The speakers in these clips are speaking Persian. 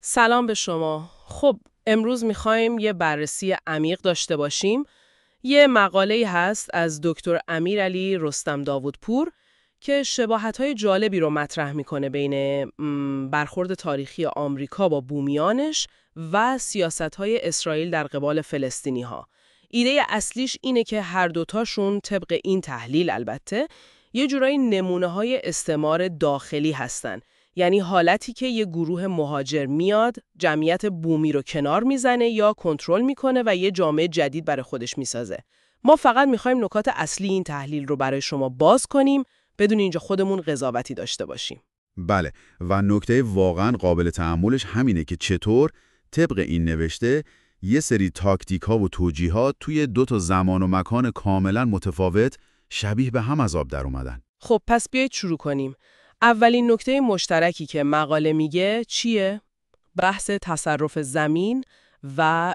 سلام به شما. خب، امروز می‌خوایم یه بررسی عمیق داشته باشیم. یه مقاله‌ای هست از دکتر امیرعلی رستم داوودپور که شباهت‌های جالبی رو مطرح می‌کنه بین برخورد تاریخی آمریکا با بومیانش و سیاست‌های اسرائیل در قبال فلسطینی‌ها. ایده اصلیش اینه که هر دوتاشون طبق این تحلیل البته یه جورایی نمونه‌های استعمار داخلی هستن. یعنی حالتی که یه گروه مهاجر میاد، جمعیت بومی رو کنار میزنه یا کنترل میکنه و یه جامعه جدید برای خودش میسازه. ما فقط میخوایم نکات اصلی این تحلیل رو برای شما باز کنیم، بدون اینجا خودمون قضاوتی داشته باشیم. بله، و نکته واقعا قابل تأملش همینه که چطور طبق این نوشته یه سری تاکتیک ها و توجیهات توی دو تا زمان و مکان کاملا متفاوت شبیه به هم از آب در اومدن. خب پس بیایید شروع کنیم. اولین نکته مشترکی که مقاله میگه چیه؟ بحث تصرف زمین و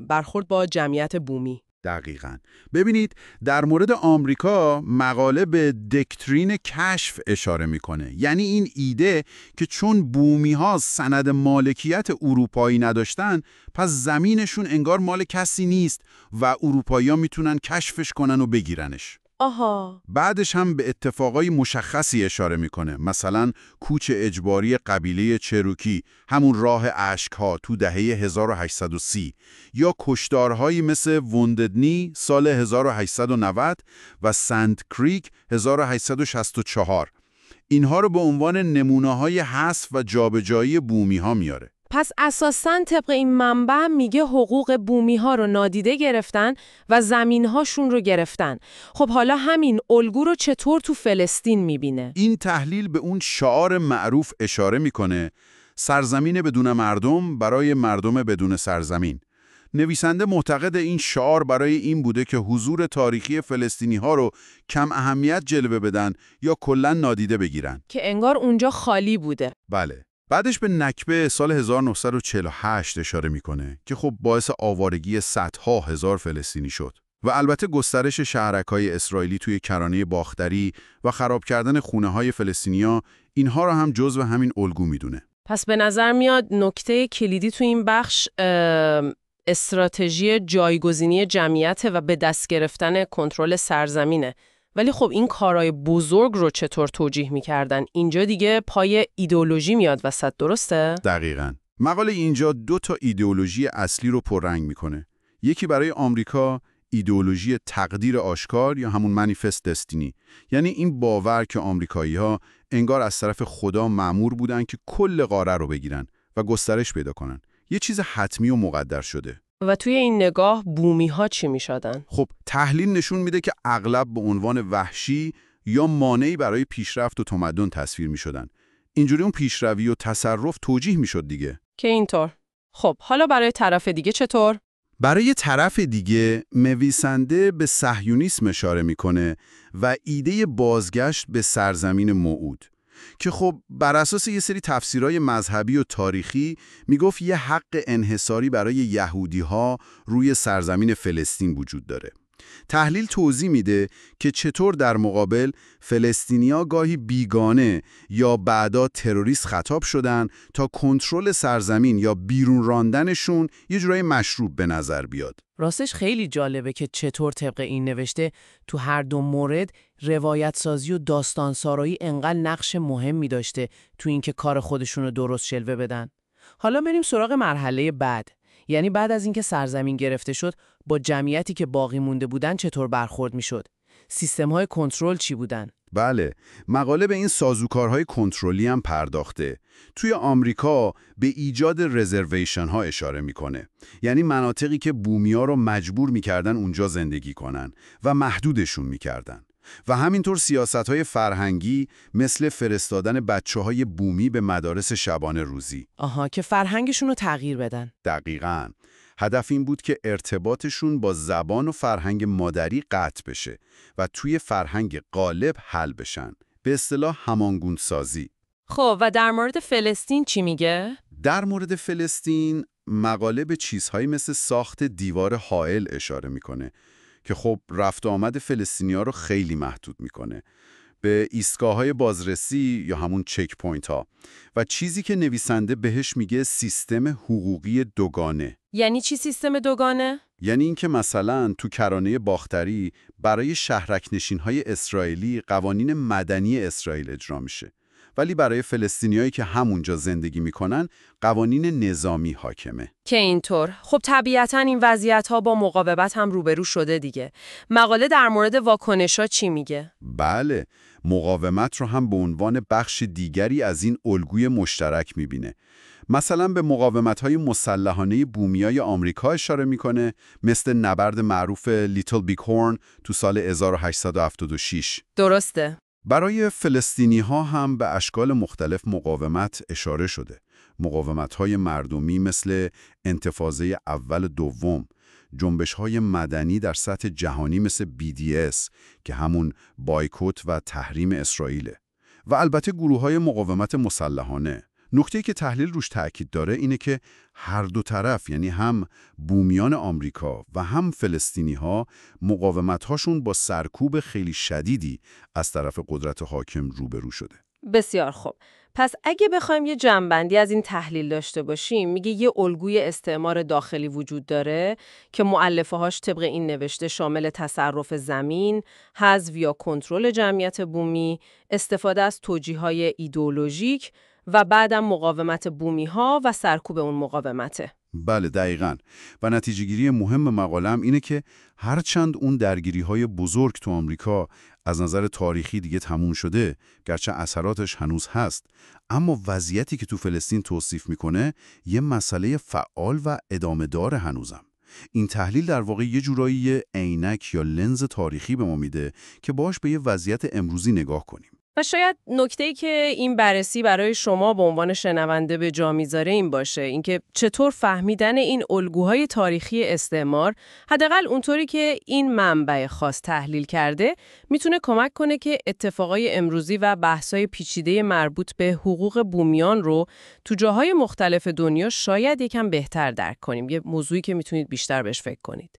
برخورد با جمعیت بومی. دقیقاً. ببینید، در مورد آمریکا مقاله به دکترین کشف اشاره میکنه. یعنی این ایده که چون بومی ها سند مالکیت اروپایی نداشتن، پس زمینشون انگار مال کسی نیست و اروپایی ها میتونن کشفش کنن و بگیرنش. آها. بعدش هم به اتفاقای مشخصی اشاره میکنه، مثلا کوچ اجباری قبیله چروکی، همون راه اشک‌ها تو دهه 1830، یا کشتارهایی مثل ونددنی سال 1890 و سنت کریک 1864. اینها رو به عنوان نمونه‌های حذف و جابجایی بومی‌ها میاره. پس اساساً طبق این منبع میگه حقوق بومی ها رو نادیده گرفتن و زمین هاشون رو گرفتن. خب حالا همین الگو رو چطور تو فلسطین میبینه؟ این تحلیل به اون شعار معروف اشاره میکنه: سرزمین بدون مردم برای مردم بدون سرزمین. نویسنده معتقد این شعار برای این بوده که حضور تاریخی فلسطینی ها رو کم اهمیت جلوه بدن یا کلاً نادیده بگیرن. که انگار اونجا خالی بوده. بله. بعدش به نکبه سال 1948 اشاره میکنه که خب باعث آوارگی صدها هزار فلسطینی شد. و البته گسترش شهرک‌های اسرائیلی توی کرانه باختری و خراب کردن خونه‌های فلسطینیا، اینها را هم جزو همین الگو میدونه. پس به نظر میاد نکته کلیدی تو این بخش استراتژی جایگزینی جمعیت و به دست گرفتن کنترل سرزمینه. ولی خب این کارهای بزرگ رو چطور توجیه میکردن؟ اینجا دیگه پای ایدئولوژی میاد وسط، درسته؟ دقیقاً. مقاله اینجا دو تا ایدئولوژی اصلی رو پررنگ میکنه. یکی برای آمریکا ایدئولوژی تقدیر آشکار یا همون منیفست دستینی، یعنی این باور که آمریکایی‌ها انگار از طرف خدا مأمور بودن که کل قاره رو بگیرن و گسترش پیدا کنن. یه چیز حتمی و مقدر شده. و توی این نگاه بومی ها چی می شدن؟ خب تحلیل نشون میده که اغلب به عنوان وحشی یا مانعی برای پیشرفت و تمدن تصویر می شدن. اینجوری اون پیشروی و تصرف توجیه می شد دیگه. که اینطور. خب حالا برای طرف دیگه چطور؟ برای طرف دیگه نویسنده به صهیونیسم اشاره میکنه و ایده بازگشت به سرزمین موعود که خب بر اساس یه سری تفسیرهای مذهبی و تاریخی میگفت یه حق انحصاری برای یهودی‌ها روی سرزمین فلسطین وجود داره. تحلیل توضیح میده که چطور در مقابل فلسطینیا گاهی بیگانه یا بعدا تروریست خطاب شدن تا کنترل سرزمین یا بیرون راندنشون یه جورای مشروع به نظر بیاد. راستش خیلی جالبه که چطور طبق این نوشته تو هر دو مورد روایت سازی و داستان سرایی انقدر نقش مهمی داشته تو اینکه کار خودشونو درست جلوه بدن. حالا بریم سراغ مرحله بعد. یعنی بعد از اینکه سرزمین گرفته شد، با جمعیتی که باقی مونده بودن چطور برخورد میشد؟ سیستم‌های کنترل چی بودن؟ بله، مقاله به این سازوکارهای کنترلی هم پرداخته. توی آمریکا به ایجاد رزرویشن ها اشاره میکنه. یعنی مناطقی که بومیا رو مجبور میکردن اونجا زندگی کنن و محدودشون میکردن. و همینطور سیاست‌های فرهنگی مثل فرستادن بچه‌های بومی به مدارس شبانه روزی. آها، که فرهنگشون رو تغییر بدن. دقیقاً. هدف این بود که ارتباطشون با زبان و فرهنگ مادری قطع بشه و توی فرهنگ غالب حل بشن. به اصطلاح همانگون سازی. خب و در مورد فلسطین چی میگه؟ در مورد فلسطین مقاله به چیزهایی مثل ساخت دیوار حائل اشاره میکنه که خب رفت و آمد فلسطینی‌ها رو خیلی محدود میکنه. به ایستگاه‌های بازرسی یا همون چک پوینت‌ها و چیزی که نویسنده بهش میگه سیستم حقوقی دوگانه. یعنی چی سیستم دوگانه؟ یعنی اینکه مثلا تو کرانه باختری برای شهرک‌نشین‌های اسرائیلی قوانین مدنی اسرائیل اجرا میشه، ولی برای فلسطینیایی که همونجا زندگی میکنن قوانین نظامی حاکمه. که اینطور. خب طبیعتاً این وضعیت‌ها با مقاومت هم روبرو شده دیگه. مقاله در مورد واکنش‌ها چی میگه؟ بله، مقاومت رو هم به عنوان بخش دیگری از این الگوی مشترک میبینه. مثلا به مقاومت‌های مسلحانه بومیای آمریکا اشاره میکنه، مثل نبرد معروف لیتل بیگ هورن تو سال 1876. درسته. برای فلسطینی‌ها هم به اشکال مختلف مقاومت اشاره شده. مقاومت‌های مردمی مثل انتفاضه اول دوم، جنبش‌های مدنی در سطح جهانی مثل BDS که همون بایکوت و تحریم اسرائیله، و البته گروه‌های مقاومت مسلحانه. نکته‌ای که تحلیل روش تأکید داره اینه که هر دو طرف، یعنی هم بومیان آمریکا و هم فلسطینی‌ها، مقاومت‌هاشون با سرکوب خیلی شدیدی از طرف قدرت حاکم روبرو شده. بسیار خوب. پس اگه بخوایم یه جمع‌بندی از این تحلیل داشته باشیم، میگه یه الگوی استعمار داخلی وجود داره که مؤلفه‌هاش طبق این نوشته شامل تصرف زمین، حذف یا کنترل جمعیت بومی، استفاده از توجیه‌های ایدئولوژیک و بعدم مقاومت بومی‌ها و سرکوب اون مقاومته. بله دقیقاً. و نتیجه‌گیری مهم مقاله‌ام اینه که هرچند اون درگیری‌های بزرگ تو آمریکا از نظر تاریخی دیگه تموم شده، گرچه اثراتش هنوز هست، اما وضعیتی که تو فلسطین توصیف میکنه یه مسئله فعال و ادامه دار هنوزم. این تحلیل در واقع یه جورایی عینک یا لنز تاریخی به ما میده که باهاش به یه وضعیت امروزی نگاه کنیم. و شاید نکته‌ای که این بررسی برای شما به عنوان شنونده به جا میذاره این باشه، اینکه چطور فهمیدن این الگوهای تاریخی استعمار، حداقل اونطوری که این منبع خاص تحلیل کرده، میتونه کمک کنه که اتفاقای امروزی و بحث‌های پیچیده مربوط به حقوق بومیان رو تو جاهای مختلف دنیا شاید یکم بهتر درک کنیم. یه موضوعی که میتونید بیشتر بهش فکر کنید.